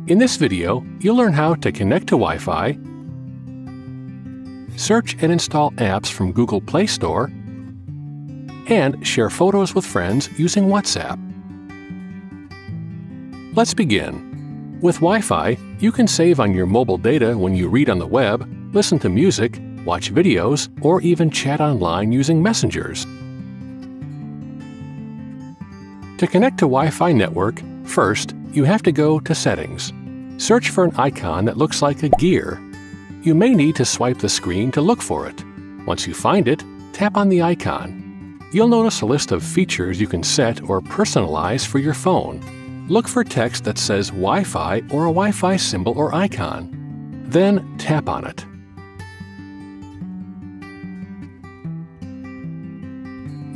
In this video, you'll learn how to connect to Wi-Fi, search and install apps from Google Play Store, and share photos with friends using WhatsApp. Let's begin. With Wi-Fi, you can save on your mobile data when you read on the web, listen to music, watch videos, or even chat online using messengers. To connect to Wi-Fi network, first, you have to go to Settings. Search for an icon that looks like a gear. You may need to swipe the screen to look for it. Once you find it, tap on the icon. You'll notice a list of features you can set or personalize for your phone. Look for text that says Wi-Fi or a Wi-Fi symbol or icon. Then tap on it.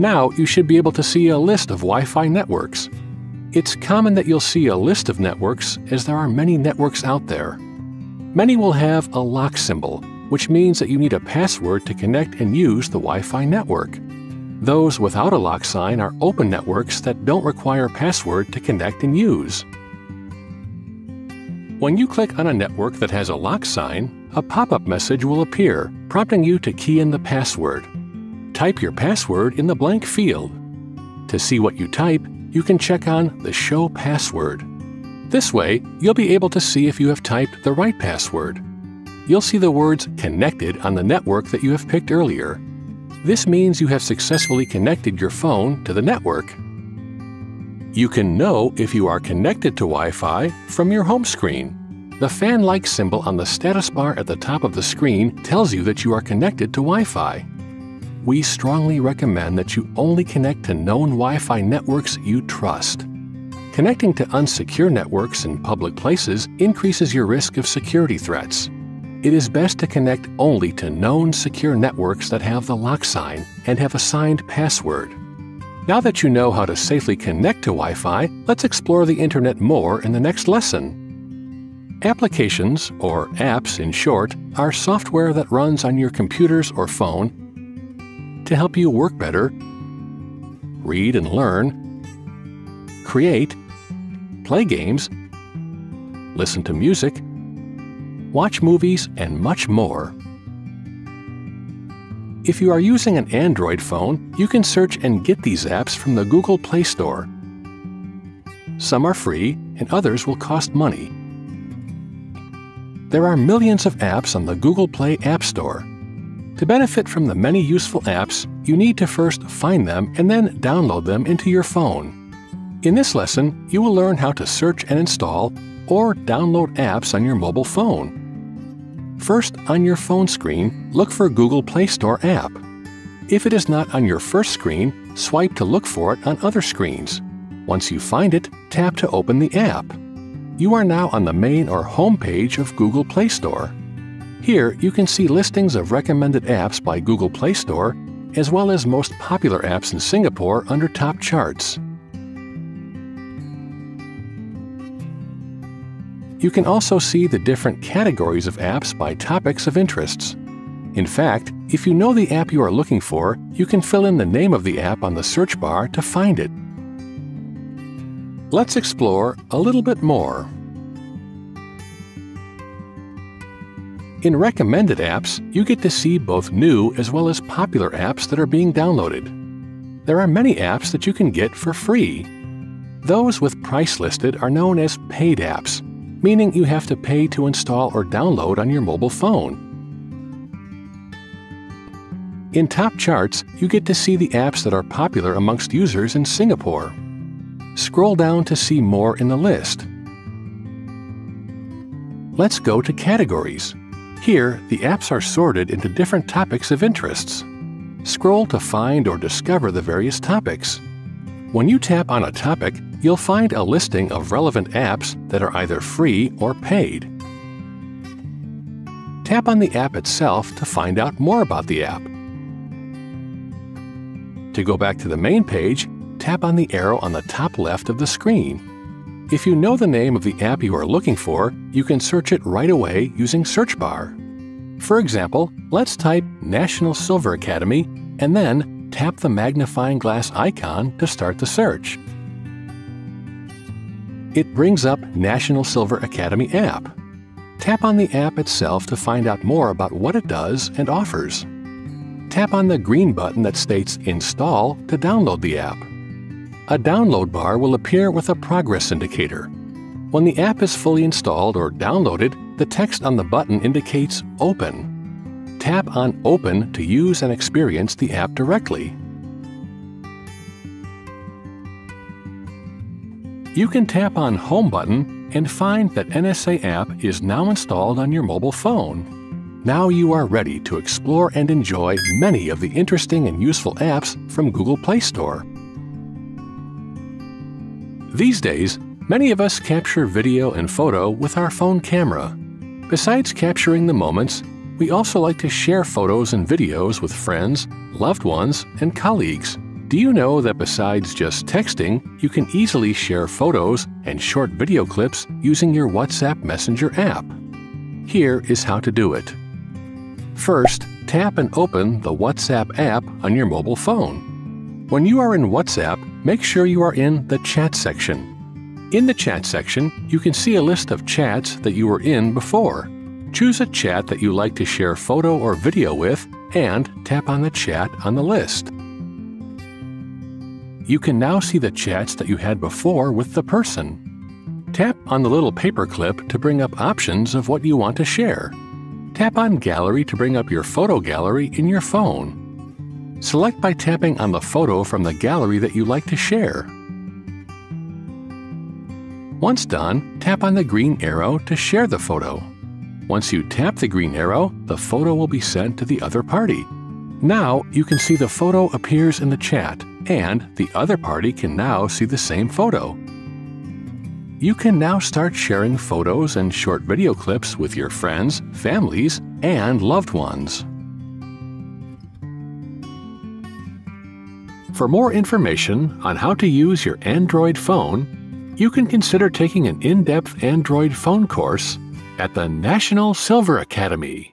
Now you should be able to see a list of Wi-Fi networks. It's common that you'll see a list of networks as there are many networks out there. Many will have a lock symbol, which means that you need a password to connect and use the Wi-Fi network. Those without a lock sign are open networks that don't require a password to connect and use. When you click on a network that has a lock sign, a pop-up message will appear, prompting you to key in the password. Type your password in the blank field. To see what you type, you can check on the Show Password. This way, you'll be able to see if you have typed the right password. You'll see the words Connected on the network that you have picked earlier. This means you have successfully connected your phone to the network. You can know if you are connected to Wi-Fi from your home screen. The fan-like symbol on the status bar at the top of the screen tells you that you are connected to Wi-Fi. We strongly recommend that you only connect to known Wi-Fi networks you trust. Connecting to unsecure networks in public places increases your risk of security threats. It is best to connect only to known secure networks that have the lock sign and have a signed password. Now that you know how to safely connect to Wi-Fi, let's explore the Internet more in the next lesson. Applications, or apps in short, are software that runs on your computers or phone to help you work better, read and learn, create, play games, listen to music, watch movies, and much more. If you are using an Android phone, you can search and get these apps from the Google Play Store. Some are free, and others will cost money. There are millions of apps on the Google Play App Store. To benefit from the many useful apps, you need to first find them and then download them into your phone. In this lesson, you will learn how to search and install or download apps on your mobile phone. First, on your phone screen, look for Google Play Store app. If it is not on your first screen, swipe to look for it on other screens. Once you find it, tap to open the app. You are now on the main or home page of Google Play Store. Here, you can see listings of recommended apps by Google Play Store, as well as most popular apps in Singapore under top charts. You can also see the different categories of apps by topics of interests. In fact, if you know the app you are looking for, you can fill in the name of the app on the search bar to find it. Let's explore a little bit more. In recommended apps, you get to see both new as well as popular apps that are being downloaded. There are many apps that you can get for free. Those with price listed are known as paid apps, meaning you have to pay to install or download on your mobile phone. In top charts, you get to see the apps that are popular amongst users in Singapore. Scroll down to see more in the list. Let's go to categories. Here, the apps are sorted into different topics of interests. Scroll to find or discover the various topics. When you tap on a topic, you'll find a listing of relevant apps that are either free or paid. Tap on the app itself to find out more about the app. To go back to the main page, tap on the arrow on the top left of the screen. If you know the name of the app you are looking for, you can search it right away using Search Bar. For example, let's type National Silver Academy and then tap the magnifying glass icon to start the search. it brings up National Silver Academy app. Tap on the app itself to find out more about what it does and offers. Tap on the green button that states Install to download the app. A download bar will appear with a progress indicator. When the app is fully installed or downloaded, the text on the button indicates Open. Tap on Open to use and experience the app directly. You can tap on Home button and find that NSA app is now installed on your mobile phone. Now you are ready to explore and enjoy many of the interesting and useful apps from Google Play Store. These days, many of us capture video and photo with our phone camera. Besides capturing the moments, we also like to share photos and videos with friends, loved ones, and colleagues. Do you know that besides just texting, you can easily share photos and short video clips using your WhatsApp Messenger app? Here is how to do it. First, tap and open the WhatsApp app on your mobile phone. When you are in WhatsApp, make sure you are in the Chat section. In the Chat section, you can see a list of chats that you were in before. Choose a chat that you like to share photo or video with and tap on the chat on the list. You can now see the chats that you had before with the person. Tap on the little paperclip to bring up options of what you want to share. Tap on Gallery to bring up your photo gallery in your phone. Select by tapping on the photo from the gallery that you like to share. Once done, tap on the green arrow to share the photo. Once you tap the green arrow, the photo will be sent to the other party. Now you can see the photo appears in the chat, and the other party can now see the same photo. You can now start sharing photos and short video clips with your friends, families, and loved ones. For more information on how to use your Android phone, you can consider taking an in-depth Android phone course at the National Silver Academy.